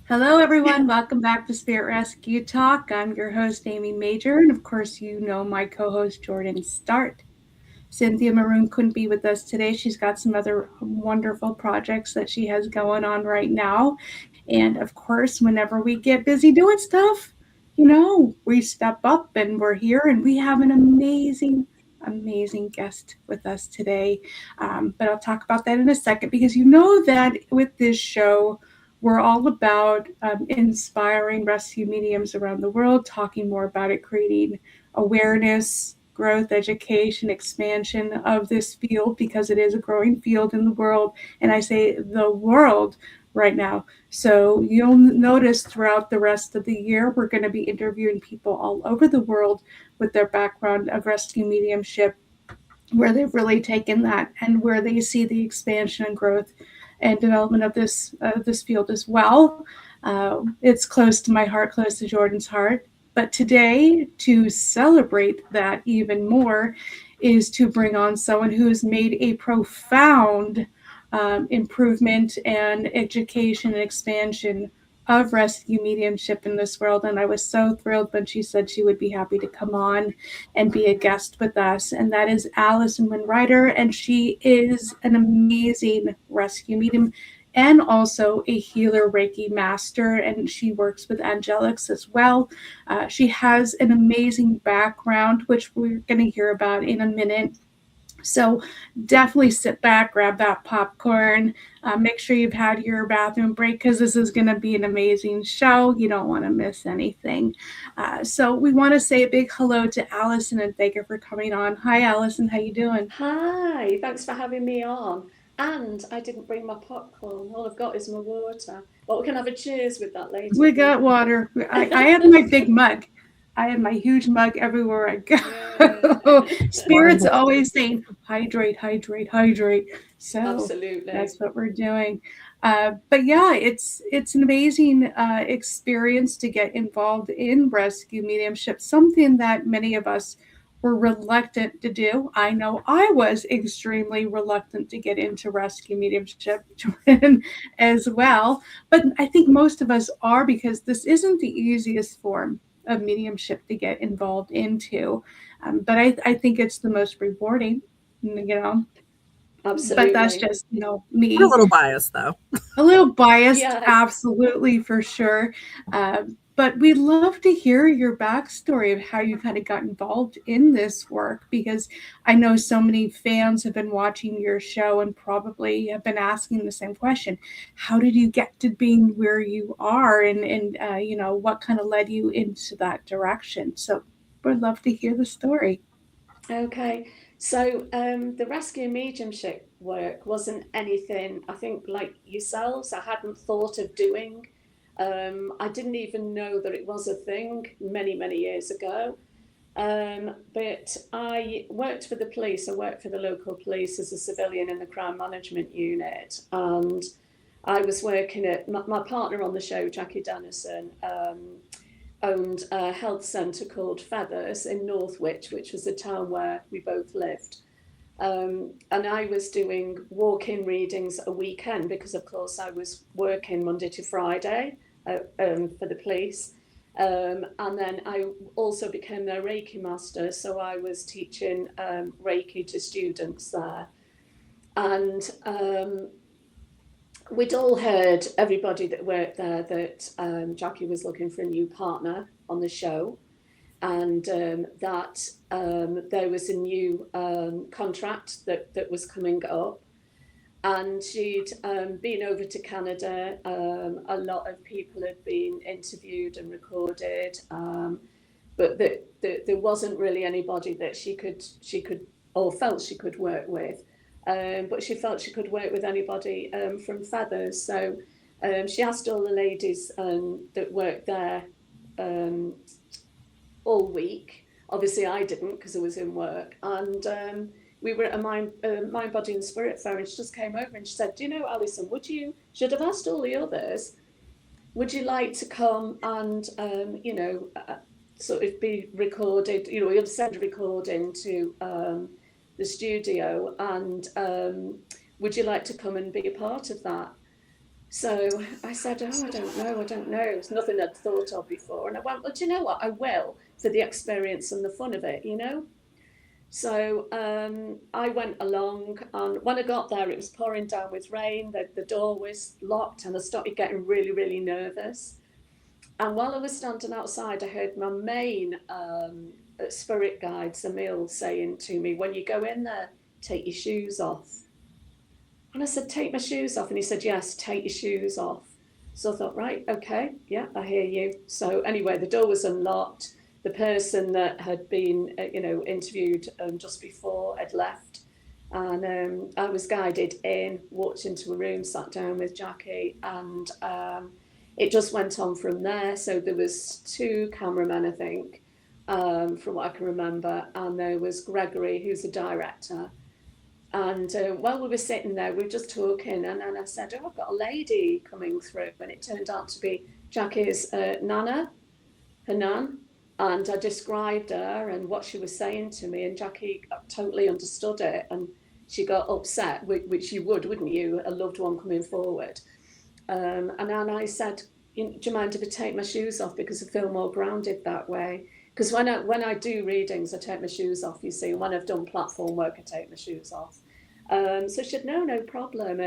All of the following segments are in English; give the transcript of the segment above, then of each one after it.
Hello, everyone. Welcome back to Spirit Rescue Talk. I'm your host, Amy Major, and of course, you know my co host, Jordan Start. Cynthia Maroon couldn't be with us today. She's got some other wonderful projects that she has going on right now. And of course, whenever we get busy doing stuff, we step up and we're here and we have an amazing guest with us today. But I'll talk about that in a second because you know that with this show, we're all about inspiring rescue mediums around the world, talking more about it, creating awareness, growth, education, expansion of this field because it is a growing field in the world. And I say the world right now. So you'll notice throughout the rest of the year, we're going to be interviewing people all over the world with their background of rescue mediumship, where they've really taken that and where they see the expansion and growth and development of this field as well. It's close to my heart, close to Jordan's heart. But today, to celebrate that even more, is to bring on someone who's made a profound improvement and education and expansion of rescue mediumship in this world. And I was so thrilled when she said she would be happy to come on and be a guest with us. And that is Alison Wynne-Ryder. And she is an amazing rescue medium and also a healer Reiki master. And she works with angelics as well. She has an amazing background, which we're going to hear about in a minute. So definitely sit back, grab that popcorn, make sure you've had your bathroom break because this is going to be an amazing show. You don't want to miss anything. So we want to say a big hello to Alison and thank her for coming on. Hi, Alison. How you doing? Hi, thanks for having me on. And I didn't bring my popcorn. All I've got is my water. Well, we can have a cheers with that later We if you got want. water. I have my big mug. I have my huge mug everywhere I Yeah, go. Spirit's Wonderful. always saying, hydrate, hydrate, hydrate. So absolutely. that's what we're doing. But yeah, it's an amazing experience to get involved in rescue mediumship, something that many of us were reluctant to do. I know I was extremely reluctant to get into rescue mediumship as well, but I think most of us are because this isn't the easiest form of mediumship to get involved into. But I think it's the most rewarding, you know. But that's Absolutely. just, We're a me. little biased though. A little biased, Yes. absolutely for sure. But we'd love to hear your backstory of how you kind of got involved in this work because I know so many fans have been watching your show and probably have been asking the same question. How did you get to being where you are and what kind of led you into that direction? So we'd love to hear the story. Okay. So the rescue mediumship work wasn't anything, I think, like yourselves, I hadn't thought of doing. I didn't even know that it was a thing many, many years ago. But I worked for the police. I worked for the local police as a civilian in the crime management unit. And I was working at my partner on the show, Jackie Dennison, owned a health centre called Feathers in Northwich, which was a town where we both lived. And I was doing walk-in readings a weekend because, of course, I was working Monday to Friday for the police. And then I also became their Reiki master, so I was teaching Reiki to students there. And we'd all heard, everybody that worked there, that Jackie was looking for a new partner on the show, and that there was a new contract that was coming up. And she'd been over to Canada. A lot of people had been interviewed and recorded, but there wasn't really anybody that she could or felt she could work with. But she felt she could work with anybody from Feathers. So she asked all the ladies that worked there um, all week. Obviously, I didn't because I was in work. And we were at a mind, body, and spirit fair, and she just came over and she said, "Do you know, Alison? Should have asked all the others. Would you like to come and sort of be recorded? You'll send a recording to the studio, and would you like to come and be a part of that?" So I said, oh, I don't know. It's nothing I'd thought of before. And I went, well, do you know what? I will, for the experience and the fun of it, you know? So I went along, and when I got there, it was pouring down with rain. The door was locked, and I started getting really, really nervous. And while I was standing outside, I heard my main spirit guide, Samil, saying to me, when you go in there, take your shoes off. And I said, take my shoes off. And he said, yes, take your shoes off. So I thought, right, okay, yeah, I hear you. So anyway, the door was unlocked. The person that had been, interviewed just before had left. And I was guided in, walked into a room, sat down with Jackie, and it just went on from there. So there was 2 cameramen, I think, from what I can remember, and there was Gregory, who's the director. And while we were sitting there, we were just talking, and then I said, oh, I've got a lady coming through, and it turned out to be Jackie's Nana, her nan. And I described her and what she was saying to me, and Jackie totally understood it, and she got upset, which you would, wouldn't you, a loved one coming forward. And then I said, do you mind if I take my shoes off, because I feel more grounded that way? Because when I do readings, I take my shoes off, you see. And when I've done platform work, I take my shoes off. So she said, no problem.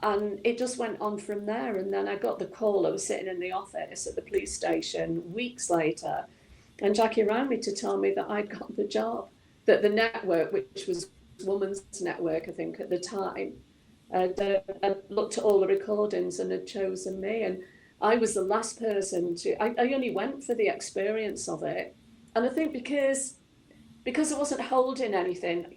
And it just went on from there. And then I got the call. I was sitting in the office at the police station weeks later, and Jackie rang me to tell me that I'd got the job, that the network, which was Women's Network, I think, at the time, had looked at all the recordings and had chosen me. And I was the last person I only went for the experience of it. And I think because I wasn't holding anything,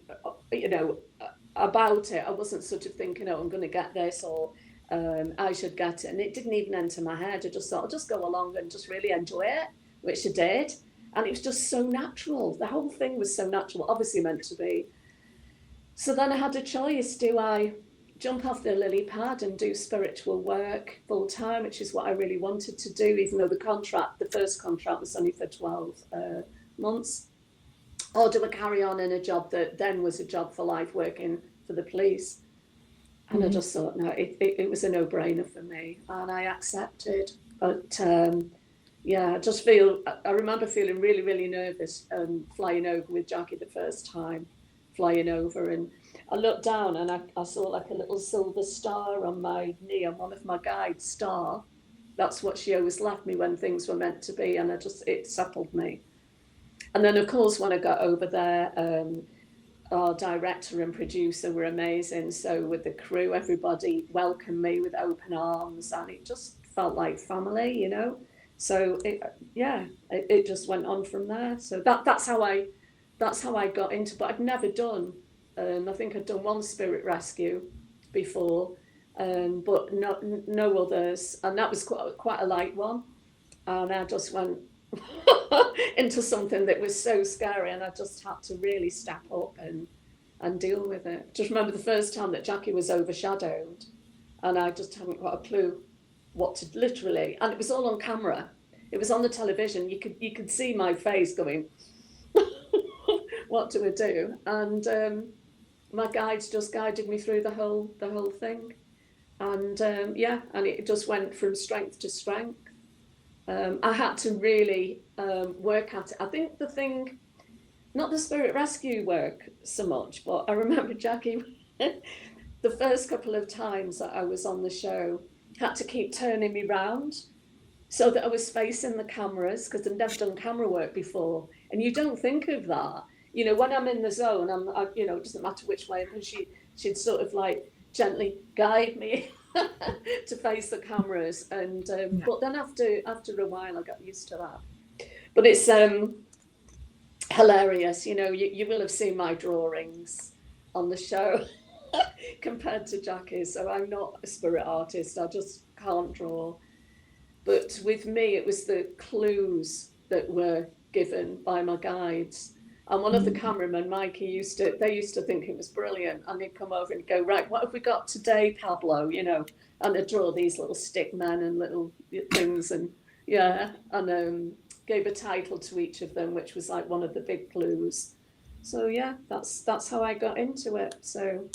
about it, I wasn't sort of thinking, oh, I'm going to get this, or I should get it. And it didn't even enter my head. I just thought, I'll just go along and just really enjoy it, which I did. And it was just so natural. The whole thing was so natural, obviously meant to be. So then I had a choice. Do I jump off the lily pad and do spiritual work full time, which is what I really wanted to do, even though the first contract was only for 12 months? Or do I carry on in a job that then was a job for life, working for the police? And I just thought, no, it was a no-brainer for me, and I accepted. But I just I remember feeling really, really nervous flying over with Jackie the first time, flying over, and I looked down and I saw like a little silver star on my knee, on one of my guides' star. That's what she always left me when things were meant to be, and it settled me. And then, of course, when I got over there, our director and producer were amazing. So with the crew, everybody welcomed me with open arms, and it just felt like family, you know. So it just went on from there. So that's how I got into. But I'd never done. I think I'd done one spirit rescue before, but no others, and that was quite a light one. And I just went into something that was so scary, and I just had to really step up and deal with it. Just remember the first time that Jackie was overshadowed, and I just hadn't got a clue what to literally, and it was all on camera. It was on the television. You could see my face going, what do I do? And my guides just guided me through the whole thing, and and it just went from strength to strength. I had to really work at it. I think the thing, not the spirit rescue work so much, but I remember Jackie, the first couple of times that I was on the show, had to keep turning me round so that I was facing the cameras, because I'd never done camera work before. And you don't think of that. You know, when I'm in the zone, it doesn't matter which way, and she'd sort of like gently guide me to face the cameras. And but then after a while, I got used to that. But it's hilarious. You know, you will have seen my drawings on the show compared to Jackie's. So I'm not a spirit artist. I just can't draw. But with me, it was the clues that were given by my guides. And one of the cameramen, Mikey, they used to think it was brilliant. And he'd come over and go, right, what have we got today, Pablo? You know, and I'd draw these little stick men and little things, and gave a title to each of them, which was like one of the big clues. So yeah, that's how I got into it. So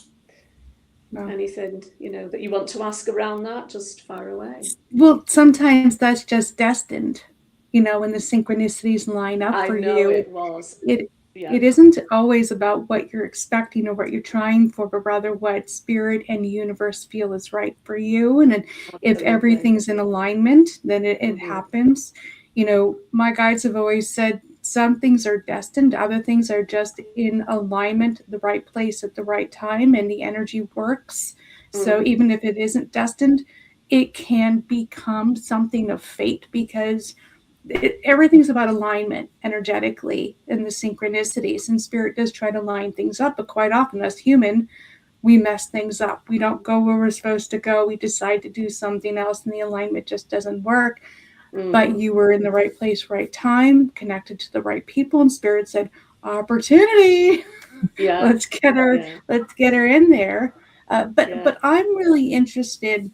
No. Anything, that you want to ask around that, just fire away. Well, sometimes that's just destined, when the synchronicities line up I for know you. it was. It Yeah, it isn't always about what you're expecting or what you're trying for, but rather what spirit and universe feel is right for you. And if absolutely. everything's in alignment, then it Mm-hmm. happens. My guides have always said some things are destined, other things are just in alignment, the right place at the right time, and the energy works. So Mm. even if it isn't destined, it can become something of fate because everything's about alignment energetically and the synchronicities, and spirit does try to line things up, but quite often as human we mess things up. We don't go where we're supposed to go. We decide to do something else and the alignment just doesn't work. But Mm. you were in the right place, right time, connected to the right people, and spirit said opportunity. Yeah, let's get her in there. But yeah. but I'm really interested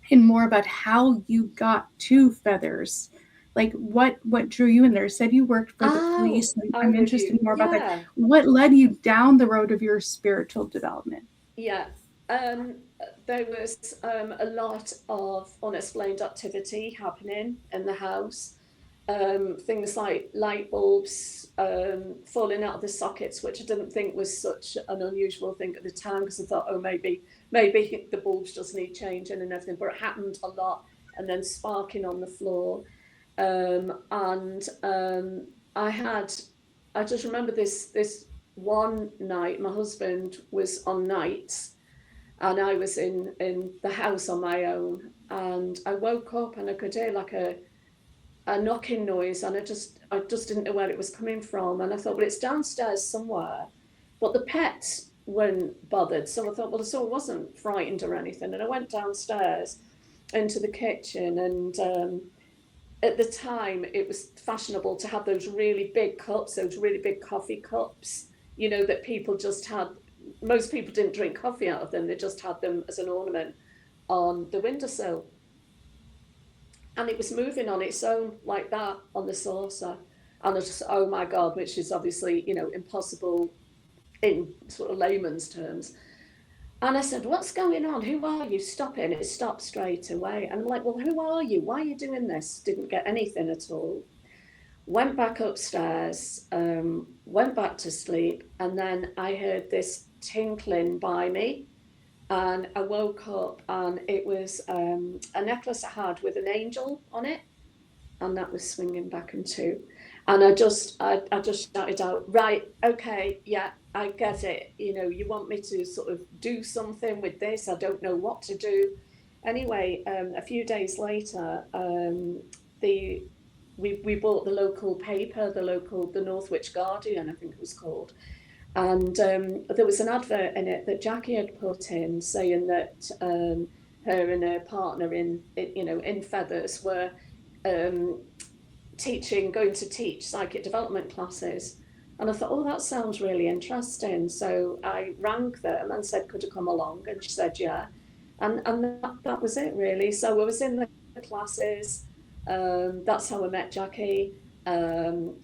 in more about how you got to feathers. Like what drew you in there? Said you worked for the Oh, police, and I'm I'm with interested you. more about that. Yeah, What led you down the road of your spiritual development? yeah. There was a lot of unexplained activity happening in the house. Things like light bulbs falling out of the sockets, which I didn't think was such an unusual thing at the time because I thought, oh, maybe the bulbs just need changing and everything. But it happened a lot, and then sparking on the floor. And I just remember this one night. My husband was on nights, and I was in the house on my own, and I woke up and I could hear like a knocking noise, and I just didn't know where it was coming from, and I thought, well, it's downstairs somewhere, but the pets weren't bothered, so I thought, well, so I wasn't frightened or anything, and I went downstairs into the kitchen, and at the time it was fashionable to have those really big cups, those really big coffee cups, that people just had. Most people didn't drink coffee out of them, they just had them as an ornament on the windowsill, and it was moving on its own like that on the saucer, and I just, oh my god, which is obviously impossible in sort of layman's terms. And I said, what's going on? Who are you? Stop it. And it stopped straight away. And I'm like, well, who are you? Why are you doing this? Didn't get anything at all. Went back upstairs, went back to sleep. And then I heard this tinkling by me. And I woke up, and it was a necklace I had with an angel on it. And that was swinging back and two. And I just shouted out, right, okay, yeah, I get it. You want me to sort of do something with this. I don't know what to do. Anyway, a few days later, the we bought the local paper, the Northwich Guardian, I think it was called, and there was an advert in it that Jackie had put in saying that her and her partner in feathers were um, going to teach psychic development classes. And I thought, oh, that sounds really interesting. So I rang them and said, could I come along? And she said, yeah. And that was it, really. So I was in the classes. That's how I met Jackie. And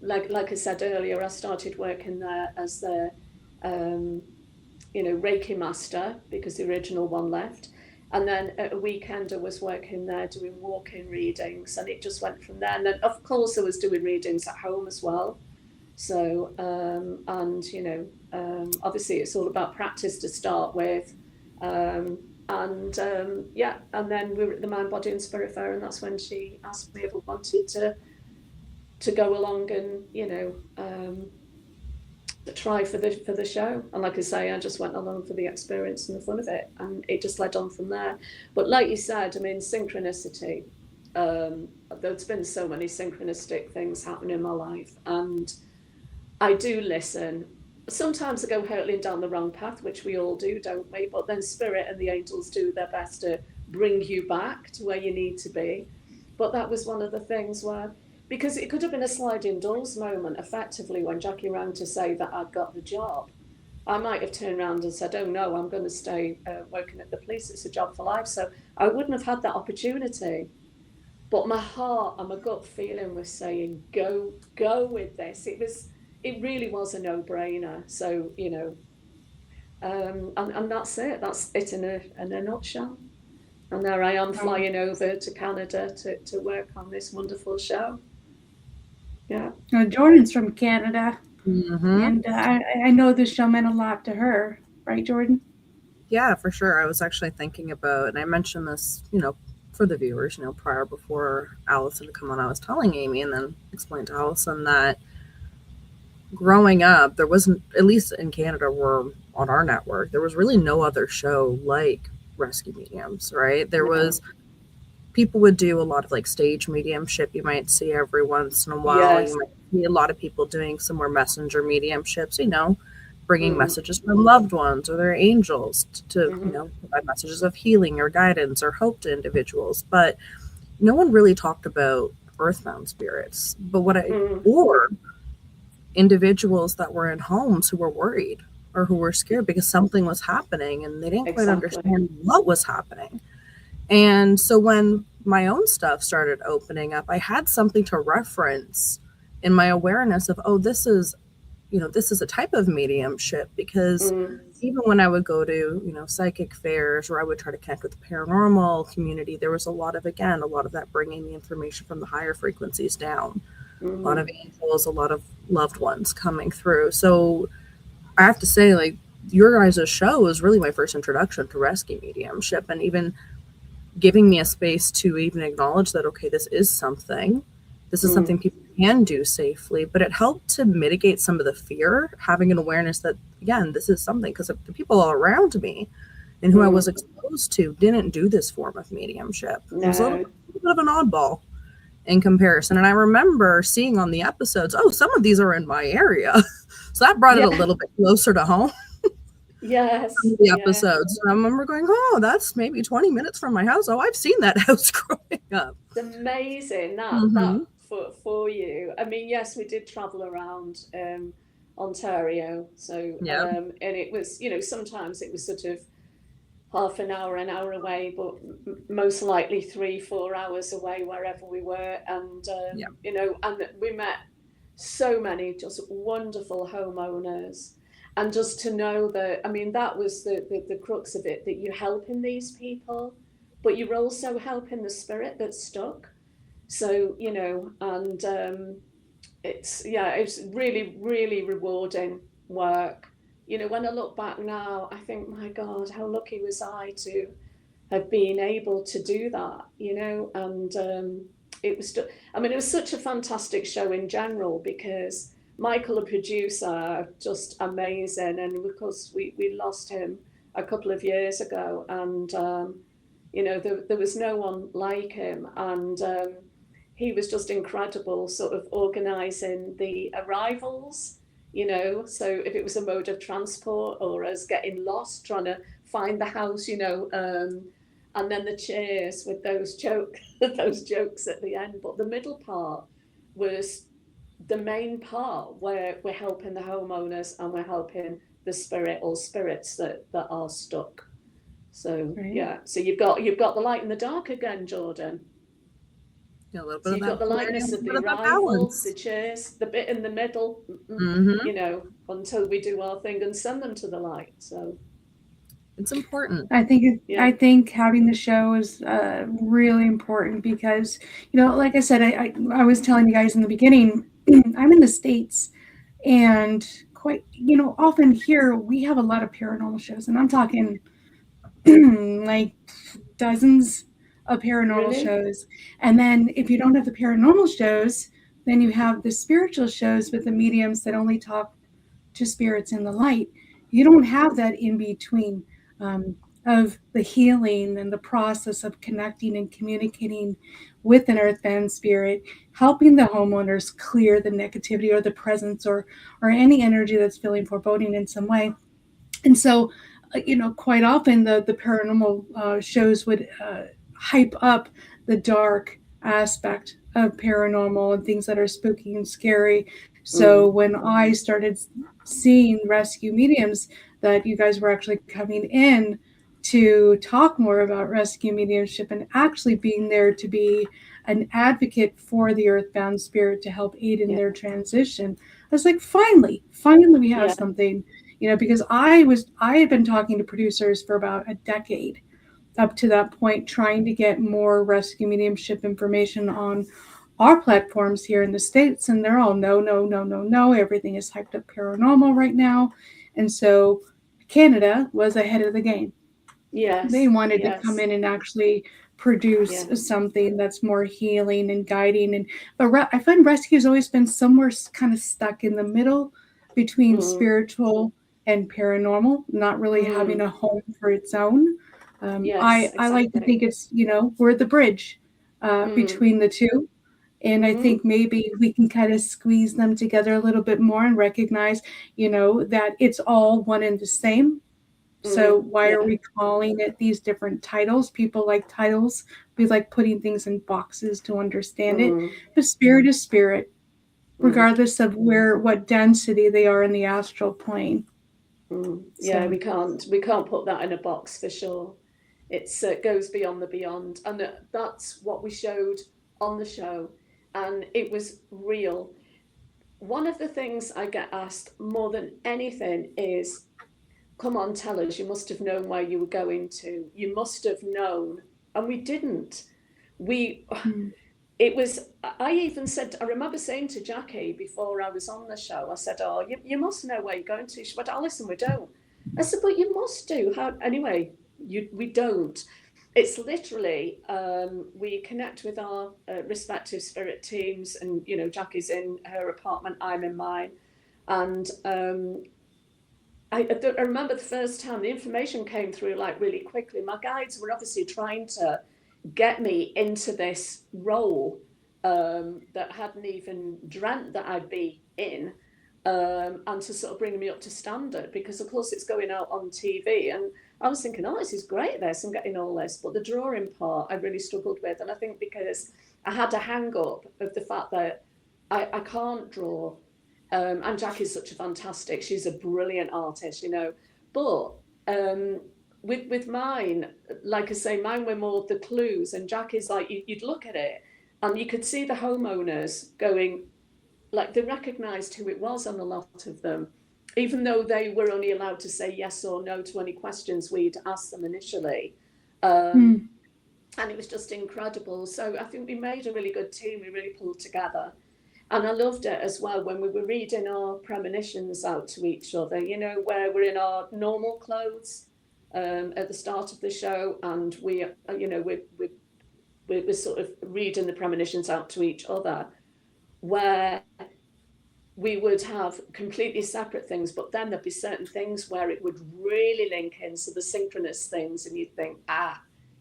like I said earlier, I started working there as the um, Reiki master because the original one left. And then at a weekend, I was working there doing walk-in readings, and it just went from there. And then, of course, I was doing readings at home as well. So, obviously, it's all about practice to start with. Yeah, and then we were at the Mind, Body, and Spirit Fair, and that's when she asked me if I wanted to go along and try for the show. And like I say, I just went along for the experience and the fun of it, and it just led on from there. But like you said, I mean, synchronicity, there's been so many synchronistic things happening in my life, and I do listen. Sometimes I go hurtling down the wrong path, which we all do, don't we? But then spirit and the angels do their best to bring you back to where you need to be. But that was one of the things where, because it could have been a sliding doors moment, effectively, when Jackie rang to say that I'd got the job. I might have turned around and said, oh no, I'm going to stay working at the police. It's a job for life. So I wouldn't have had that opportunity. But my heart and my gut feeling was saying, go with this. It really was a no-brainer. So, And that's it. That's it in a nutshell. And there I am flying over to Canada to work on this wonderful show. Yeah. Jordan's from Canada, Mm-hmm. and I know this show meant a lot to her, right, Jordan? Yeah, for sure. I was actually thinking about, and I mentioned this, for the viewers, prior before Allison to come on, I was telling Amy and then explained to Allison that growing up, there wasn't, at least in Canada, where on our network, there was really no other show like Rescue Mediums, right? There was, people would do a lot of like stage mediumship. You might see every once in a while. Yes. You might see a lot of people doing some more messenger mediumships, bringing messages from loved ones or their angels to provide messages of healing or guidance or hope to individuals. But no one really talked about earthbound spirits. But or individuals that were in homes who were worried or who were scared because something was happening and they didn't quite understand what was happening. And so when my own stuff started opening up, I had something to reference in my awareness of, this is a type of mediumship, because even when I would go to, psychic fairs, or I would try to connect with the paranormal community, there was a lot of that bringing the information from the higher frequencies down. A lot of angels, a lot of loved ones coming through. So I have to say, like, your guys' show was really my first introduction to rescue mediumship, and even giving me a space to even acknowledge that, okay, this is something people can do safely, but it helped to mitigate some of the fear, having an awareness that, again, this is something, because the people all around me and who I was exposed to didn't do this form of mediumship. It was a little bit of an oddball in comparison. And I remember seeing on the episodes, some of these are in my area. So that brought it a little bit closer to home. Yes. The episodes. I remember going, that's maybe 20 minutes from my house. Oh, I've seen that house growing up. It's amazing that for you. I mean, yes, we did travel around Ontario. So, and it was, sometimes it was sort of half an hour away, but most likely 3-4 hours away wherever we were. And, and we met so many just wonderful homeowners. And just to know that, I mean, that was the crux of it, that you're helping these people, but you're also helping the spirit that's stuck. So, and it's really, really rewarding work. When I look back now, I think, my God, how lucky was I to have been able to do that, and it was such a fantastic show in general, because Michael, a producer, just amazing. And of course, we lost him a couple of years ago, and there was no one like him, and he was just incredible, sort of organising the arrivals. So if it was a mode of transport or us getting lost trying to find the house, and then the cheers with those jokes at the end. But the middle part was the main part, where we're helping the homeowners and we're helping the spirit or spirits that are stuck. So so you've got the light in the dark again, Jordan. Yeah, a little bit so of you've got the lightness of the arrival, the cheers, the bit in the middle, until we do our thing and send them to the light. So it's important. I think having the show is really important, because, like I said, I was telling you guys in the beginning, I'm in the States, and quite, often here we have a lot of paranormal shows, and I'm talking like dozens of paranormal shows. And then if you don't have the paranormal shows, then you have the spiritual shows with the mediums that only talk to spirits in the light. You don't have that in between of the healing and the process of connecting and communicating with an earthbound spirit, helping the homeowners clear the negativity or the presence or any energy that's feeling foreboding in some way. And so, quite often the paranormal shows would hype up the dark aspect of paranormal and things that are spooky and scary. So when I started seeing rescue mediums, that you guys were actually coming in to talk more about rescue mediumship and actually being there to be an advocate for the earthbound spirit to help aid in their transition, I was like, finally we have something. because I had been talking to producers for about a decade up to that point, trying to get more rescue mediumship information on our platforms here in the States, and they're all no, no, no, no, no. Everything is hyped up paranormal right now. And so Canada was ahead of the game. Yes. They wanted yes. to come in and actually produce Yeah. something that's more healing and guiding. But I find rescue's always been somewhere kind of stuck in the middle between spiritual and paranormal, not really having a home for its own. Yes, I like to exactly. think it's, we're the bridge between the two. And I think maybe we can kind of squeeze them together a little bit more and recognize, that it's all one and the same. So why Yeah. are we calling it these different titles? People like titles. We like putting things in boxes to understand it. But spirit is spirit, regardless of what density they are in the astral plane. Yeah, So we can't put that in a box for sure. It goes beyond the beyond, and that's what we showed on the show, and it was real. One of the things I get asked more than anything is, come on, tell us, you must have known where you were going to. You must have known. And we didn't. We, it was, I even said, I remember saying to Jackie before I was on the show, I said, oh, you must know where you're going to. She went, Alison, we don't. I said, but you must do. How, anyway, we don't. It's literally, we connect with our respective spirit teams, and, Jackie's in her apartment, I'm in mine. And I remember the first time the information came through like really quickly. My guides were obviously trying to get me into this role that hadn't even dreamt that I'd be in, and to sort of bring me up to standard, because of course it's going out on TV. And I was thinking, oh, this is great, I'm getting all this. But the drawing part I really struggled with. And I think because I had a hang up of the fact that I can't draw. And Jackie's such a fantastic, she's a brilliant artist, But with mine, like I say, mine were more the clues, and Jackie's like, you'd look at it and you could see the homeowners going, like they recognised who it was on a lot of them, even though they were only allowed to say yes or no to any questions we'd asked them initially. And it was just incredible. So I think we made a really good team, we really pulled together. And I loved it as well when we were reading our premonitions out to each other, where we're in our normal clothes at the start of the show, and we're sort of reading the premonitions out to each other, where we would have completely separate things, but then there'd be certain things where it would really link in. So the synchronous things, and you'd think,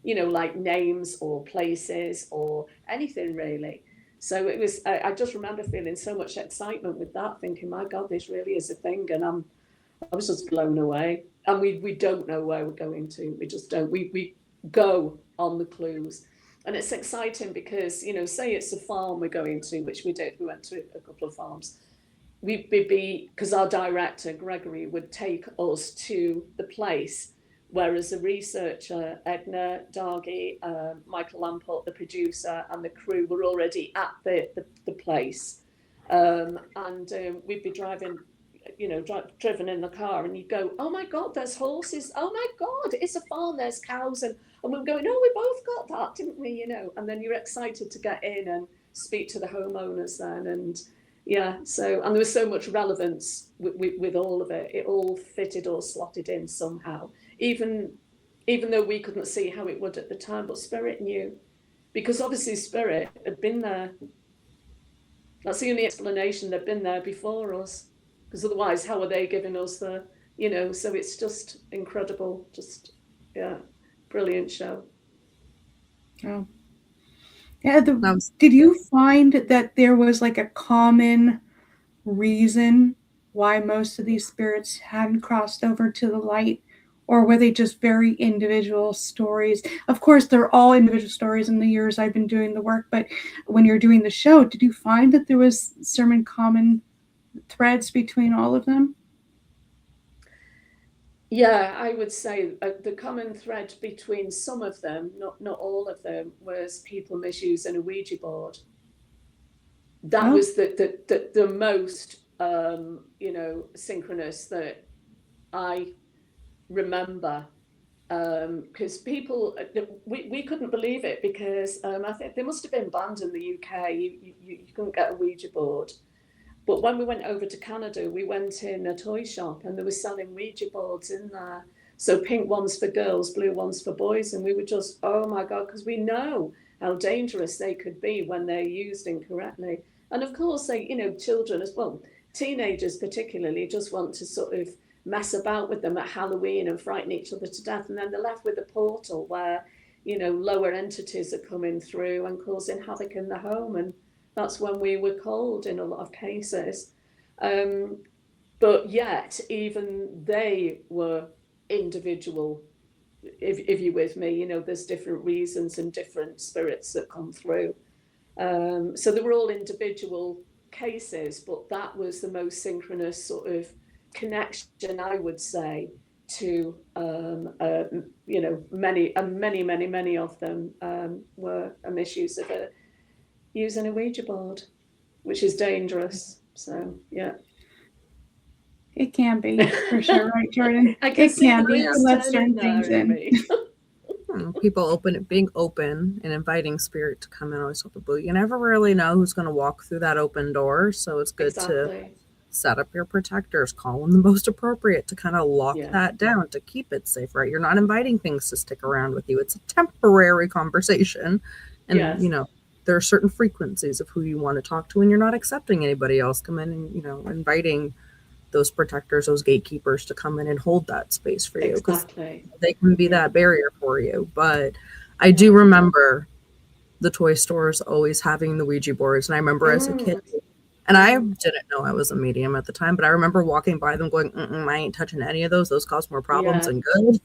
like names or places or anything really. So it was, I just remember feeling so much excitement with that, thinking, my God, this really is a thing. And I was just blown away. And we don't know where we're going to. We just don't. We go on the clues. And it's exciting because, say it's a farm we're going to, which we did. We went to a couple of farms. We'd be, because our director, Gregory, would take us to the place, whereas the researcher, Edna Dargy, Michael Lamport, the producer, and the crew were already at the place. And we'd be driving, driven in the car, and you'd go, oh my God, there's horses. Oh my God, it's a farm, there's cows. And we're going, no, we both got that, didn't we? And then you're excited to get in and speak to the homeowners then. And yeah, and there was so much relevance with all of it. It all fitted or slotted in somehow. Even though we couldn't see how it would at the time, but Spirit knew, because obviously Spirit had been there. That's the only explanation, they've been there before us, because otherwise how are they giving us the, so it's just incredible, brilliant show. Oh. Yeah, did you find that there was like a common reason why most of these spirits hadn't crossed over to the light? Or were they just very individual stories? Of course, they're all individual stories in the years I've been doing the work, but when you're doing the show, did you find that there was certain common threads between all of them? Yeah, I would say the common thread between some of them, not all of them, was people misusing a Ouija board. That was the most, synchronous, that I remember, because people, we couldn't believe it, because I think they must have been banned in the UK. You couldn't get a Ouija board. But when we went over to Canada, we went in a toy shop and they were selling Ouija boards in there. So pink ones for girls, blue ones for boys. And we were just, oh my God, because we know how dangerous they could be when they're used incorrectly. And of course, they, children as well, teenagers particularly, just want to sort of mess about with them at Halloween and frighten each other to death. And then they're left with a portal where, lower entities are coming through and causing havoc in the home. And that's when we were called in a lot of cases. But yet, even they were individual, if you're with me, there's different reasons and different spirits that come through. So they were all individual cases, but that was the most synchronous sort of connection, I would say, to, many of them were misuse of using a Ouija board, which is dangerous. So, yeah. It can be, for sure, right, Jordan? I can see can be. Let certain things in. People being open and inviting spirit to come in always help people. You never really know who's going to walk through that open door, so it's good to set up your protectors, call them the most appropriate to kind of lock that down to keep it safe, right? You're not inviting things to stick around with you. It's a temporary conversation, and there are certain frequencies of who you want to talk to, and you're not accepting anybody else come in and inviting those protectors, those gatekeepers to come in and hold that space for you, because they can be that barrier for you. But I do remember the toy stores always having the Ouija boards, and I remember as a kid, and I didn't know I was a medium at the time, but I remember walking by them going, I ain't touching any of those cause more problems than good.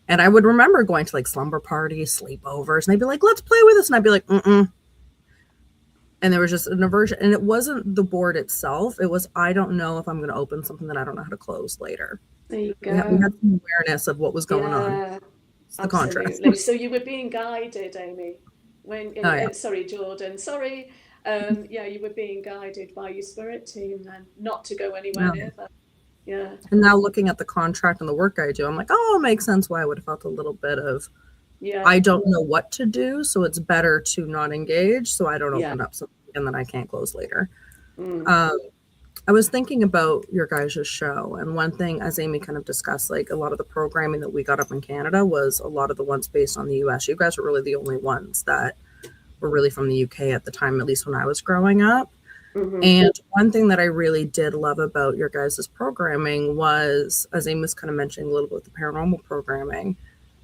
And I would remember going to like slumber parties, sleepovers, and they'd be like, let's play with this, and I'd be like, And there was just an aversion, and it wasn't the board itself. It was, I don't know if I'm going to open something that I don't know how to close later. There you go. We had some awareness of what was going on. It's the contrast. So you were being guided, Amy. Sorry, Jordan. Sorry. You were being guided by your spirit team then, not to go anywhere near that. Yeah. And now looking at the contract and the work I do, I'm like, it makes sense why I would have felt a little bit of, I don't know what to do, so it's better to not engage so I don't open up something and then I can't close later. I was thinking about your guys' show, and one thing, as Amy kind of discussed, like a lot of the programming that we got up in Canada was a lot of the ones based on the US. You guys were really the only ones that were really from the UK at the time, at least when I was growing up. And one thing that I really did love about your guys' programming was, as Amy was kind of mentioning a little bit with the paranormal programming,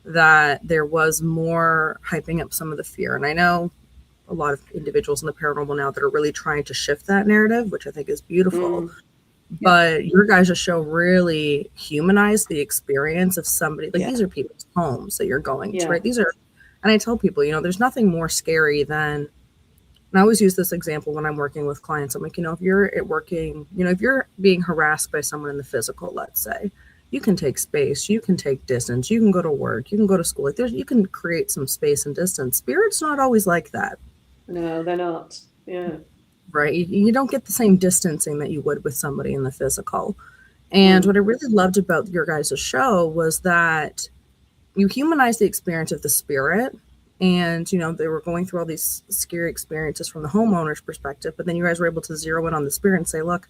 that there was more hyping up some of the fear. And I know a lot of individuals in the paranormal now that are really trying to shift that narrative, which I think is beautiful. But your guys' show really humanized the experience of somebody. Like these are people's homes that you're going to, right? These are, and I tell people, there's nothing more scary than, and I always use this example when I'm working with clients. I'm like, if you're if you're being harassed by someone in the physical, let's say, you can take space, you can take distance, you can go to work, you can go to school. Like you can create some space and distance. Spirit's not always like that. No, they're not. Yeah. Right. You don't get the same distancing that you would with somebody in the physical. And what I really loved about your guys' show was that you humanized the experience of the spirit. And, they were going through all these scary experiences from the homeowner's perspective, but then you guys were able to zero in on the spirit and say, look,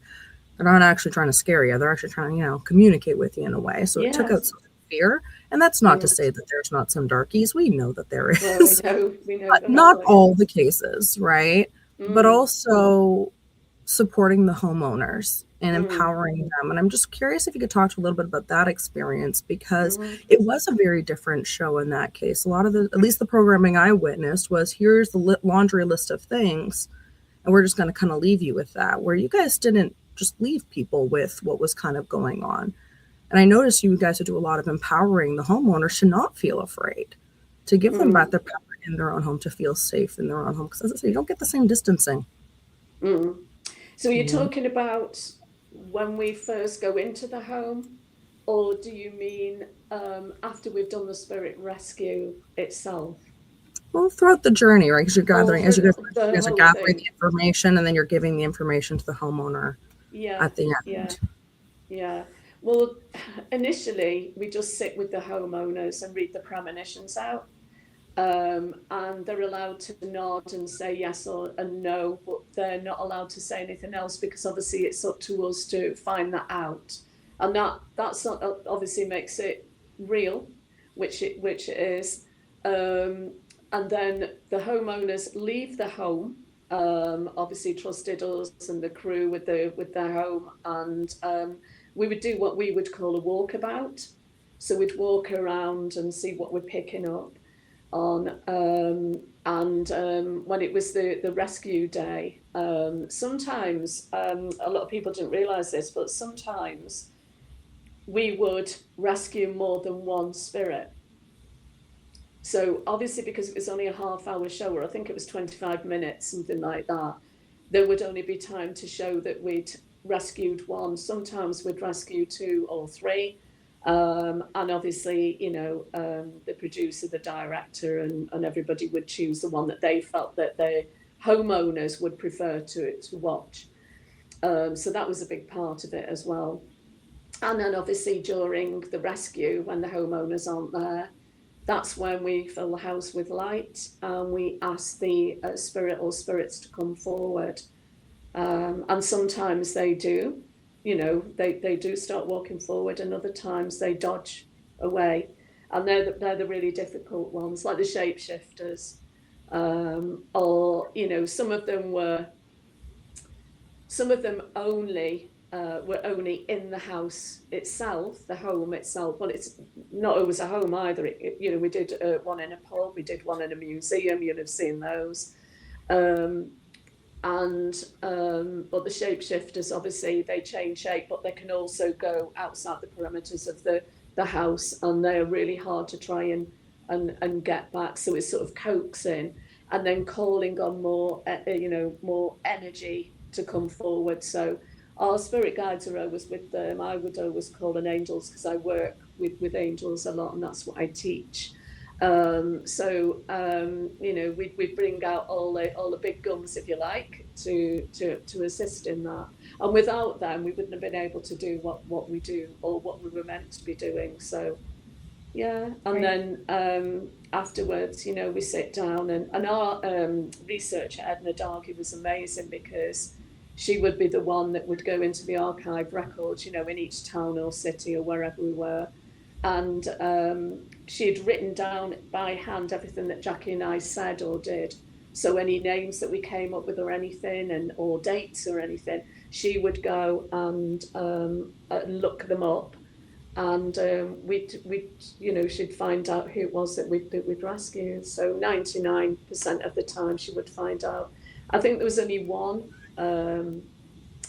they're not actually trying to scare you. They're actually trying to, communicate with you in a way. So it took out some fear. And that's not to say that there's not some darkies. We know that there is. We know but not all the cases, right? But also supporting the homeowners and empowering them. And I'm just curious if you could talk a little bit about that experience, because it was a very different show in that case. A lot of at least the programming I witnessed was, here's the laundry list of things, and we're just going to kind of leave you with that, where you guys didn't just leave people with what was kind of going on. And I noticed you guys would do a lot of empowering the homeowners to not feel afraid, to give them back their power in their own home, to feel safe in their own home. Because as I say, you don't get the same distancing. So you're talking about when we first go into the home, or do you mean after we've done the spirit rescue itself? Well, throughout the journey, right? Because you're gathering, as you guys are gathering the information, and then you're giving the information to the homeowner at the end. Yeah. Well, initially we just sit with the homeowners and read the premonitions out. And they're allowed to nod and say yes or and no, but they're not allowed to say anything else, because obviously it's up to us to find that out, and that's not, obviously makes it real, which it is. And then the homeowners leave the home. Obviously trusted us and the crew with their home, and we would do what we would call a walkabout. So we'd walk around and see what we're picking up on. And when it was the rescue day, sometimes, a lot of people didn't realise this, but sometimes we would rescue more than one spirit. So obviously, because it was only a half-hour show, or I think it was 25 minutes, something like that, there would only be time to show that we'd rescued one. Sometimes we'd rescue two or three. And obviously, the producer, the director, and everybody would choose the one that they felt that the homeowners would prefer to watch. So that was a big part of it as well. And then obviously during the rescue, when the homeowners aren't there, that's when we fill the house with light, and we ask the spirit or spirits to come forward. And sometimes they do. They do start walking forward, and other times they dodge away. And they're the really difficult ones, like the shapeshifters. Or, some of them only were only in the house itself, the home itself. Well, it's not always a home either. We did one in a pub, we did one in a museum, you'll have seen those. But the shapeshifters, obviously they change shape, but they can also go outside the perimeters of the house, and they are really hard to try and get back. So it's sort of coaxing and then calling on more energy to come forward. So our spirit guides are always with them. I would always call on angels, because I work with angels a lot, and that's what I teach. We bring out all the big guns, if you like, to assist in that. And without them, we wouldn't have been able to do what we do, or what we were meant to be doing. So yeah, and then afterwards, we sit down, and our researcher Edna Dargy was amazing, because she would be the one that would go into the archive records, in each town or city or wherever we were. And she had written down by hand everything that Jackie and I said or did. So any names that we came up with or anything, or dates or anything, she would go and look them up. And she'd find out who it was that we'd rescued. So 99% of the time she would find out. I think there was only one on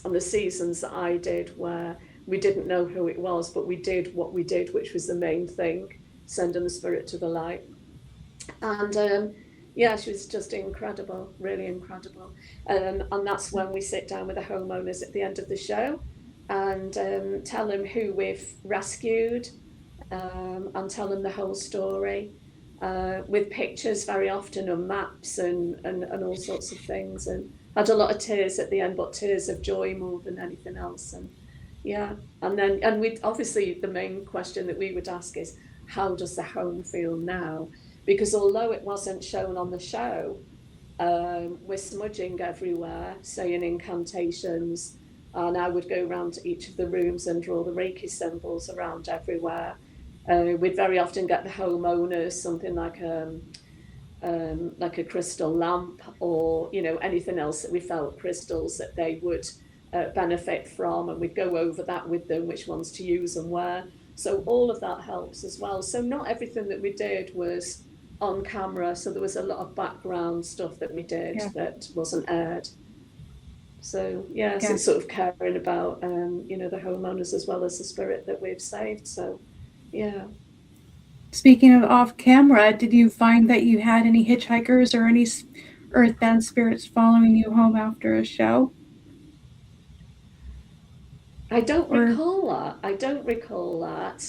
the seasons that I did where we didn't know who it was, but we did what we did, which was the main thing, sending the spirit to the light. And she was just incredible, really incredible. And that's when we sit down with the homeowners at the end of the show and tell them who we've rescued, and tell them the whole story, with pictures very often, and maps and all sorts of things. And had a lot of tears at the end, but tears of joy more than anything else. And yeah, and we obviously, the main question that we would ask is, how does the home feel now? Because although it wasn't shown on the show, we're smudging everywhere, saying incantations, and I would go around to each of the rooms and draw the Reiki symbols around everywhere. We'd very often get the homeowners something like a crystal lamp, or anything else that we felt, crystals that they would benefit from, and we'd go over that with them, which ones to use and where. So all of that helps as well. So not everything that we did was on camera, so there was a lot of background stuff that we did that wasn't aired. So so it's sort of caring about the homeowners as well as the spirit that we've saved. So yeah. Speaking of off camera, did you find that you had any hitchhikers or any earthbound spirits following you home after a show? I don't recall that.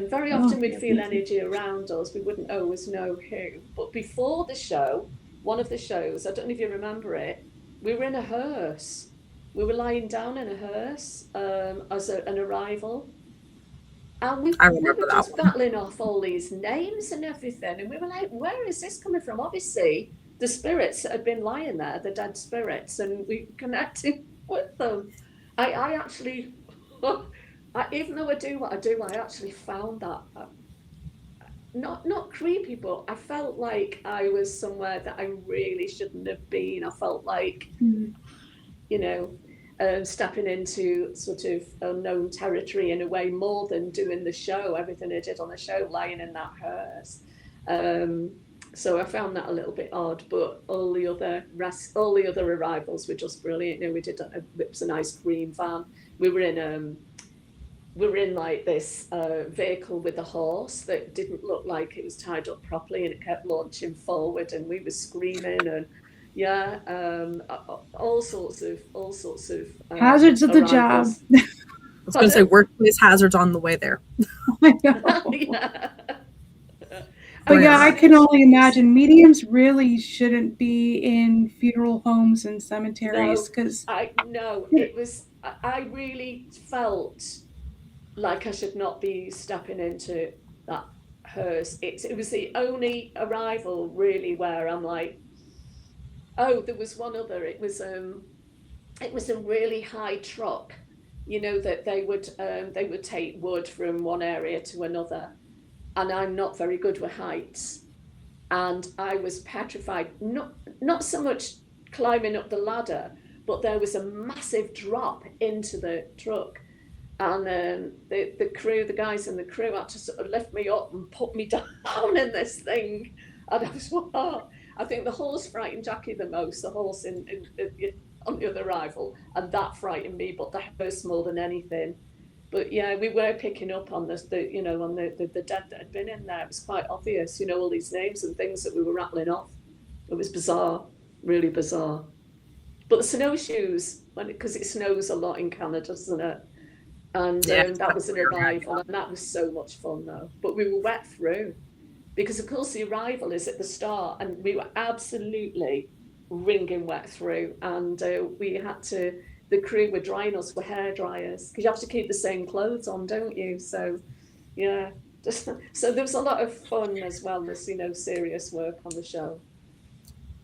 Very often we'd feel energy around us. We wouldn't always know who. But before the show, one of the shows, I don't know if you remember it, we were in a hearse. We were lying down in a hearse as an arrival. And we I were remember that just one. battling off all these names and everything. And we were like, where is this coming from? Obviously, the spirits that had been lying there, the dead spirits, and we connected with them. I actually, even though I do what I do, I actually found that not creepy, but I felt like I was somewhere that I really shouldn't have been. I felt like, you know, stepping into sort of unknown territory in a way, more than doing the show, everything I did on the show, lying in that hearse. So I found that a little bit odd, but all the other arrivals were just brilliant. You know, it was a nice green van. We were in like this vehicle with a horse that didn't look like it was tied up properly, and it kept launching forward, and we were screaming, and yeah, all sorts of Hazards of the job. arrivals. I was going to say workplace hazards on the way there. I know. Yeah. But yeah, I can only imagine mediums really shouldn't be in funeral homes and cemeteries, because I really felt like I should not be stepping into that hearse. It was the only arrival really where I'm like, oh, there was one other. It was a really high truck, you know, that they would take wood from one area to another, and I'm not very good with heights, and I was petrified. Not so much climbing up the ladder, but there was a massive drop into the truck, and the crew, the guys in the crew, had to sort of lift me up and put me down in this thing, and I was, wow. I think the horse frightened Jackie the most, the horse on the other arrival, and that frightened me, but the hearse more than anything. But yeah, we were picking up on on the dead that had been in there. It was quite obvious, you know, all these names and things that we were rattling off. It was bizarre, really bizarre. But the snowshoes, because it snows a lot in Canada, doesn't it? And that was an arrival, and that was so much fun though. But we were wet through, because of course the arrival is at the start, and we were absolutely wringing wet through, and the crew were drying us with hair dryers, because you have to keep the same clothes on, don't you? So yeah, so there was a lot of fun as well as, you know, serious work on the show.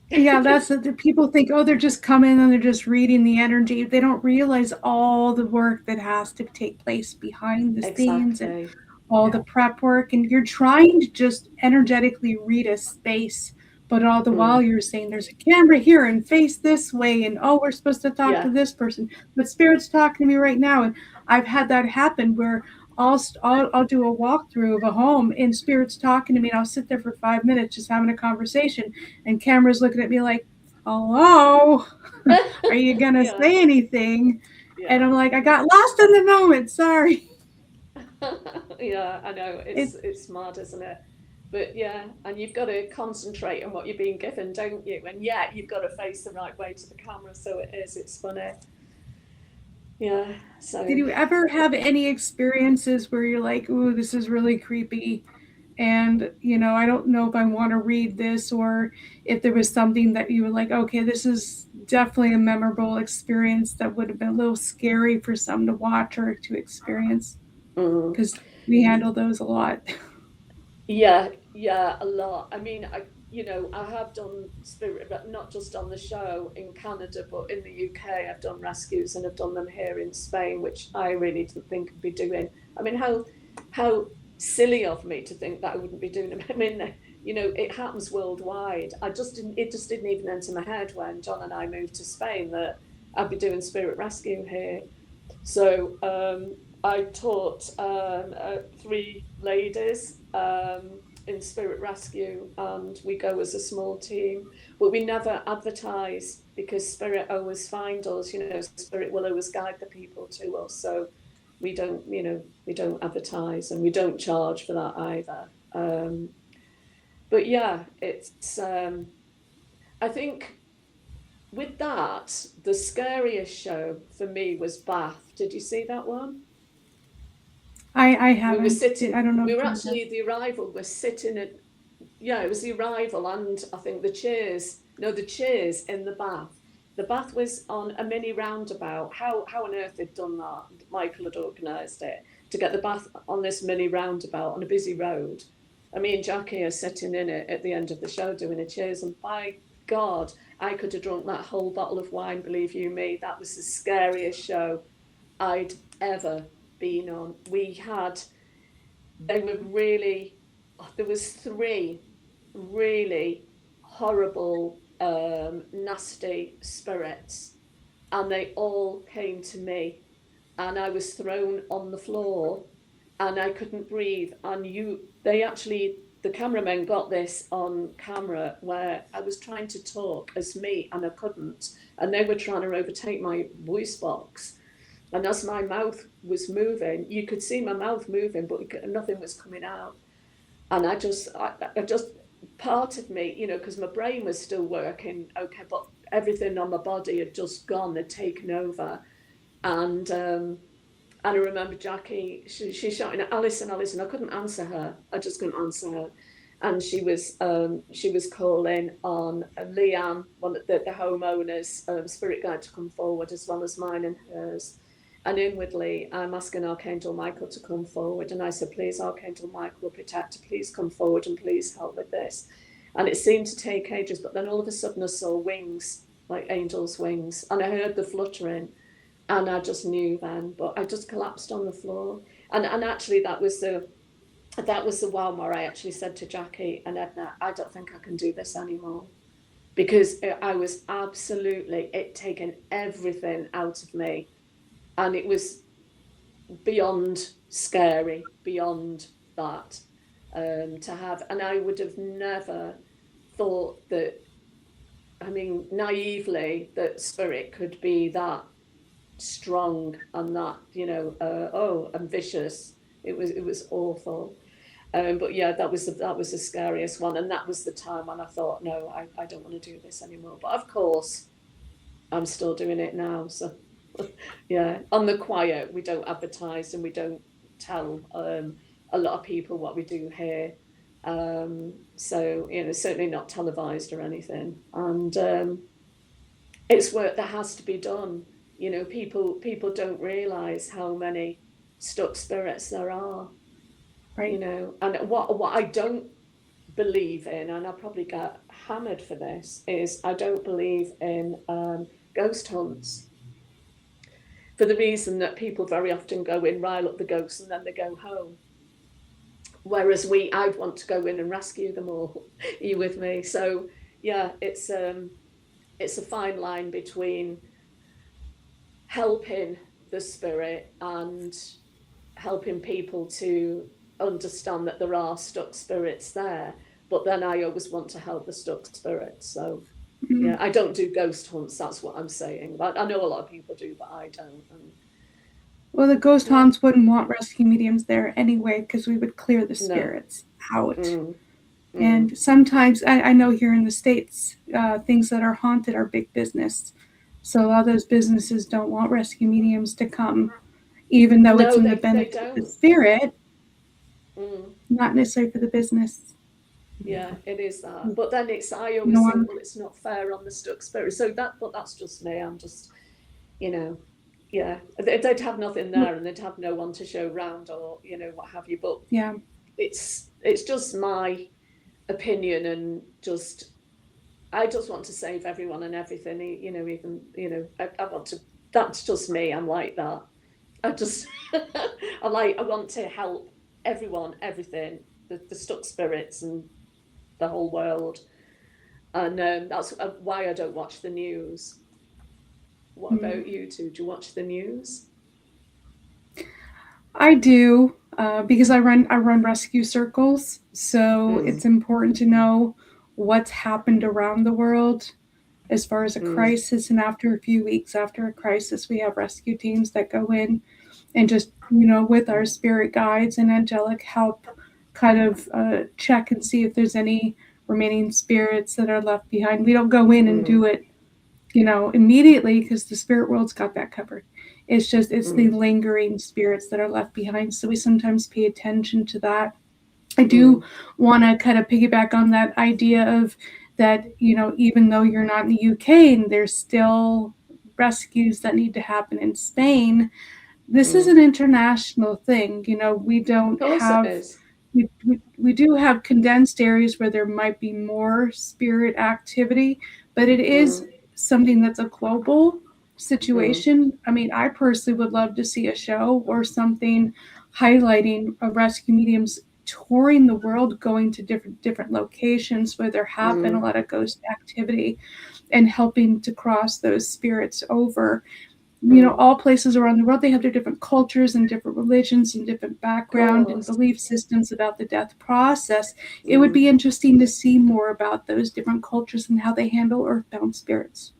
Yeah, that's the people think, oh, they're just coming and they're just reading the energy. They don't realize all the work that has to take place behind the scenes, and all the prep work. And you're trying to just energetically read a space, but all the while you're saying there's a camera here and face this way, and oh, we're supposed to talk to this person, but Spirit's talking to me right now. And I've had that happen where I'll do a walkthrough of a home and Spirit's talking to me, and I'll sit there for 5 minutes just having a conversation, and camera's looking at me like, hello, are you gonna say anything? And I'm like, I got lost in the moment, sorry. Yeah, I know, it's mad, isn't it? But yeah, and you've got to concentrate on what you're being given, don't you? And yeah, you've got to face the right way to the camera, so it's funny. Yeah. So did you ever have any experiences where you're like, ooh, this is really creepy, and you know, I don't know if I want to read this, or if there was something that you were like, okay, this is definitely a memorable experience that would have been a little scary for some to watch or to experience? Because we handle those a lot. yeah, a lot. I mean, I have done spirit, but not just on the show in Canada, but in the UK, I've done rescues, and I've done them here in Spain, which I really didn't think I'd be doing. I mean, how silly of me to think that I wouldn't be doing them. I mean, you know, it happens worldwide. It just didn't even enter my head when John and I moved to Spain that I'd be doing spirit rescue here. So I taught 3 ladies in spirit rescue, and we go as a small team, but we never advertise, because Spirit always find us, you know, Spirit will always guide the people to us, so we don't advertise, and we don't charge for that either. But yeah, it's I think with that, the scariest show for me was Bath. Did you see that one? I haven't. We were sitting. I don't know. We were actually the arrival. We're sitting at. Yeah, it was the arrival, and I think the chairs. No, the chairs in the bath. The bath was on a mini roundabout. How on earth they'd done that? Michael had organised it. to get the bath on this mini roundabout on a busy road. And me and Jackie are sitting in it at the end of the show doing a cheers, and by God, I could have drunk that whole bottle of wine, believe you me. That was the scariest show I'd ever been on. There was 3 really horrible, nasty spirits, and they all came to me, and I was thrown on the floor, and I couldn't breathe. And the cameramen got this on camera where I was trying to talk as me and I couldn't, and they were trying to overtake my voice box. And as my mouth was moving, you could see my mouth moving, but nothing was coming out. And I just part of me, because my brain was still working okay, but everything on my body had just gone, had taken over. And I remember Jackie, she shouting at Alison. I couldn't answer her. I just couldn't answer her. And she was calling on Leanne, one of the homeowners, spirit guide, to come forward, as well as mine and hers. And inwardly, I'm asking Archangel Michael to come forward. And I said, please, Archangel Michael, protector, please come forward and please help with this. And it seemed to take ages, but then all of a sudden I saw wings, like angels' wings, and I heard the fluttering, and I just knew then. But I just collapsed on the floor. And actually, that was the one where I actually said to Jackie and Edna, I don't think I can do this anymore, because I was absolutely, it taken everything out of me. And it was beyond scary, beyond that, to have. And I would have never thought that, naively, that spirit could be that strong and that, and vicious. It was awful. But yeah, that was the scariest one. And that was the time when I thought, no, I don't want to do this anymore. But of course, I'm still doing it now. So yeah, on the quiet, we don't advertise and we don't tell a lot of people what we do here. So certainly not televised or anything. And it's work that has to be done. People don't realise how many stuck spirits there are. Right. And what I don't believe in, and I'll probably get hammered for this, is I don't believe in ghost hunts. For the reason that people very often go in, rile up the ghosts, and then they go home. Whereas I'd want to go in and rescue them all. Are you with me? So yeah, it's a fine line between helping the spirit and helping people to understand that there are stuck spirits there. But then I always want to help the stuck spirits. So yeah, I don't do ghost hunts. That's what I'm saying. But I know a lot of people do, but I don't. Well, the ghost hunts wouldn't want rescue mediums there anyway, because we would clear the spirits out. And sometimes, I know here in the States, things that are haunted are big business. So a lot of those businesses don't want rescue mediums to come, even though it's in the benefit of the spirit, not necessarily for the business. Yeah, it is that. But then I always think, well, it's not fair on the stuck spirit. So but that's just me. I'm just, yeah, they'd have nothing there and they'd have no one to show round or, what have you. But yeah, it's just my opinion, and I just want to save everyone and everything, I want to, that's just me. I'm like that. I want to help everyone, everything, the stuck spirits and the whole world. And that's why I don't watch the news. What about you two? Do you watch the news? I do, because I run rescue circles, so it's important to know what's happened around the world as far as a crisis. And after a few weeks after a crisis, we have rescue teams that go in and just, with our spirit guides and angelic help, kind of check and see if there's any remaining spirits that are left behind. We don't go in and do it, immediately, because the spirit world's got that covered. It's the lingering spirits that are left behind. So we sometimes pay attention to that. I do want to kind of piggyback on that idea of that, even though you're not in the UK, and there's still rescues that need to happen in Spain, this is an international thing. You know, we don't Of course have, it is. we do have condensed areas where there might be more spirit activity, but it is something that's a global situation. I mean, I personally would love to see a show or something highlighting rescue mediums touring the world, going to different locations where there have been a lot of ghost activity and helping to cross those spirits over. You know, all places around the world, they have their different cultures and different religions and different background and belief systems about the death process. It would be interesting to see more about those different cultures and how they handle earthbound spirits.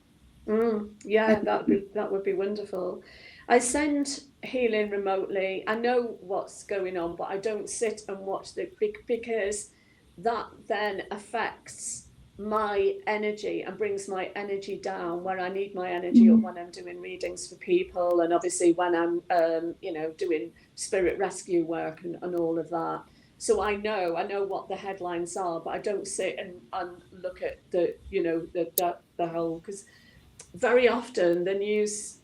Yeah, that would be wonderful. I send healing remotely. I know what's going on, but I don't sit and watch because that then affects my energy and brings my energy down where I need my energy up when I'm doing readings for people, and obviously when I'm doing spirit rescue work and all of that. So I know what the headlines are, but I don't sit and look at the the whole, because very often the news,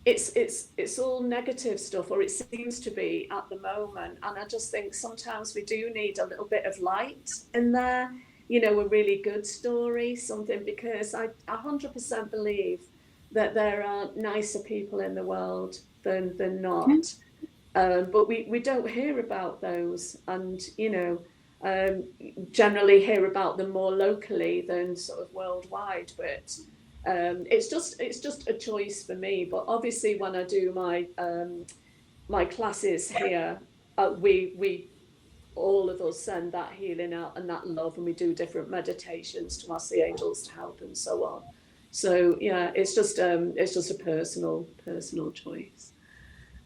it's all negative stuff, or it seems to be at the moment, and I just think sometimes we do need a little bit of light in there, a really good story, something, because I 100% believe that there are nicer people in the world than not, but we don't hear about those, and generally hear about them more locally than sort of worldwide, but it's just a choice for me. But obviously, when I do my classes here, we all of us send that healing out and that love, and we do different meditations to ask the angels to help and so on. So yeah, it's just a personal choice.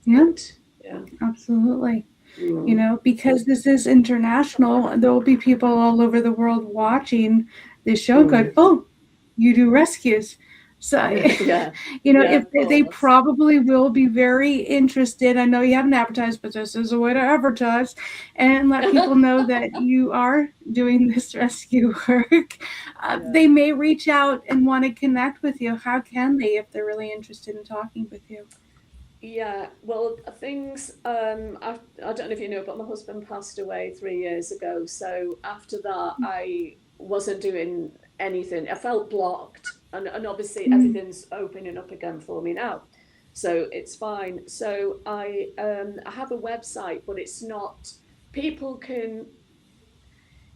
Yeah, but, yeah, absolutely. You know, because this is international, there will be people all over the world watching this show going, oh, you do rescues. So, yeah, if they probably will be very interested. I know you haven't advertised, but this is a way to advertise and let people know that you are doing this rescue work. They may reach out and want to connect with you. How can they if they're really interested in talking with you? Yeah, well, things, I don't know if you know, but my husband passed away 3 years ago. So after that, I wasn't doing anything. I felt blocked, and obviously everything's opening up again for me now. So it's fine. So I have a website, but it's not, people can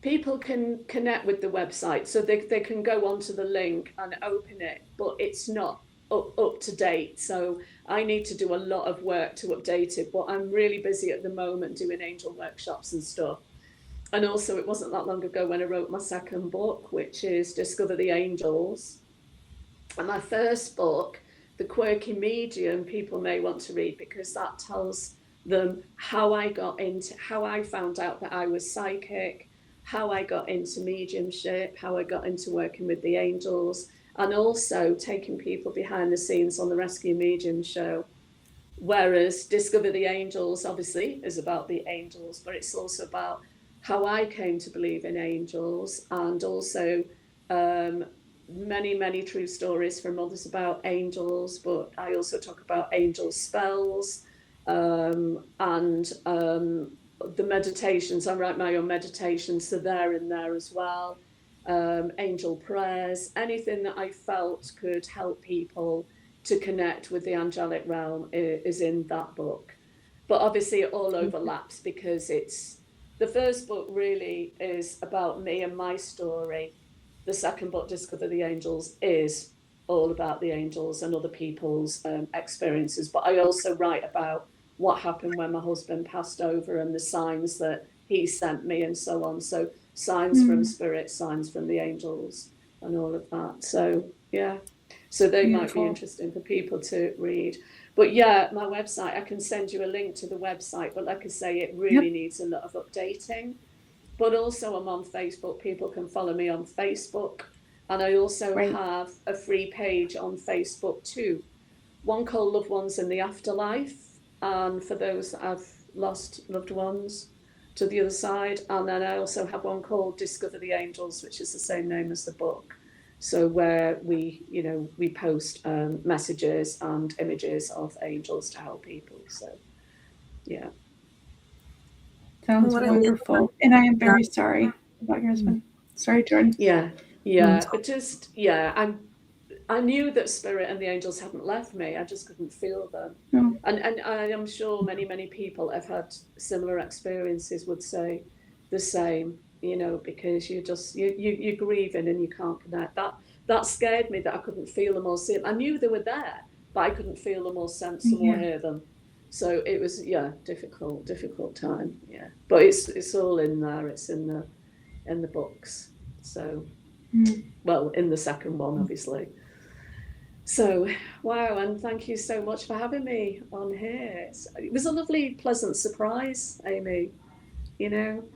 people can connect with the website, so they can go onto the link and open it, but it's not up to date. So I need to do a lot of work to update it, but I'm really busy at the moment doing angel workshops and stuff. And also, it wasn't that long ago when I wrote my second book, which is Discover the Angels. And my first book, The Quirky Medium, people may want to read, because that tells them how I found out that I was psychic, how I got into mediumship, how I got into working with the angels, and also taking people behind the scenes on the Rescue Medium show. Whereas Discover the Angels obviously is about the angels, but it's also about how I came to believe in angels, and also um, many true stories from others about angels. But I also talk about angel spells, and the meditations. I write my own meditations, so they're in there as well. Angel prayers, anything that I felt could help people to connect with the angelic realm is in that book. But obviously it all overlaps, because it's, the first book really is about me and my story. The second book, Discover the Angels, is all about the angels and other people's experiences. But I also write about what happened when my husband passed over, and the signs that he sent me and so on. So signs from spirit, signs from the angels, and all of that. So yeah, so they might be interesting for people to read. But yeah, my website, I can send you a link to the website, but like I say, it really needs a lot of updating. But also I'm on Facebook. People can follow me on Facebook. And I also have a free page on Facebook too. One called Loved Ones in the Afterlife, and for those that have lost loved ones to the other side. And then I also have one called Discover the Angels, which is the same name as the book. So where we post messages and images of angels to help people. So yeah. Sounds wonderful. And I am very sorry about your husband. Sorry, Jordan. Yeah. But just I knew that spirit and the angels hadn't left me. I just couldn't feel them. No. And I am sure many people have had similar experiences would say the same, because you're grieving and you can't connect. That scared me, that I couldn't feel them or see them. I knew they were there, but I couldn't feel them or sense them or hear them. So it was difficult time. Yeah. But it's all in there. It's in the books. So well, in the second one, obviously. So, wow, and thank you so much for having me on here. It was a lovely, pleasant surprise, Amy,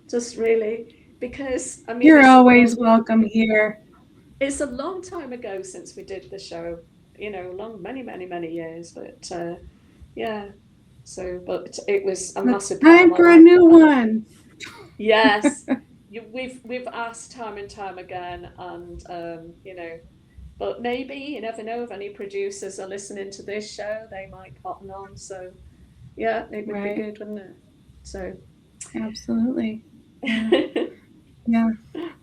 just really, because, I mean... You're always welcome here. It's a long time ago since we did the show, many years, but yeah, but it was a massive part time for a new one. Yes, we've asked time and time again, and, but maybe, you never know, if any producers are listening to this show, they might cotton on. So, yeah, it would be good, wouldn't it? So, absolutely. Yeah.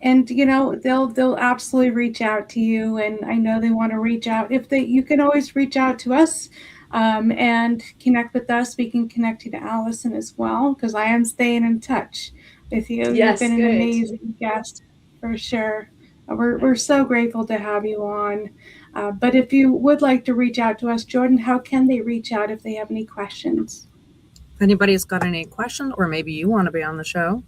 And, they'll absolutely reach out to you. And I know they want to reach out. You can always reach out to us and connect with us. We can connect you to Alison as well, because I am staying in touch with you. Yes, you've been good. An amazing guest, for sure. We're so grateful to have you on. But if you would like to reach out to us, Jordan, how can they reach out if they have any questions? If anybody's got any questions, or maybe you want to be on the show,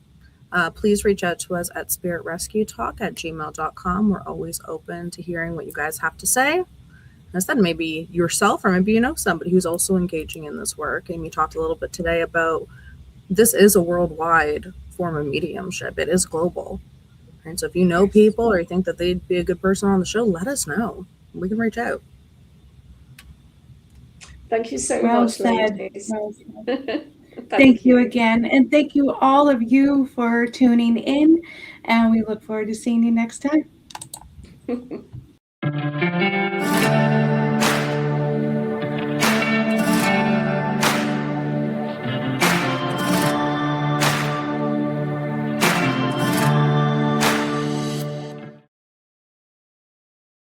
please reach out to us at spiritrescuetalk@gmail.com. We're always open to hearing what you guys have to say. As I said, maybe yourself, or maybe somebody who's also engaging in this work. Amy talked a little bit today about this is a worldwide form of mediumship. It is global. And so if you know people or you think that they'd be a good person on the show, let us know. We can reach out. Thank you so much, ladies. Well said. Thank you again. And thank you, all of you, for tuning in. And we look forward to seeing you next time.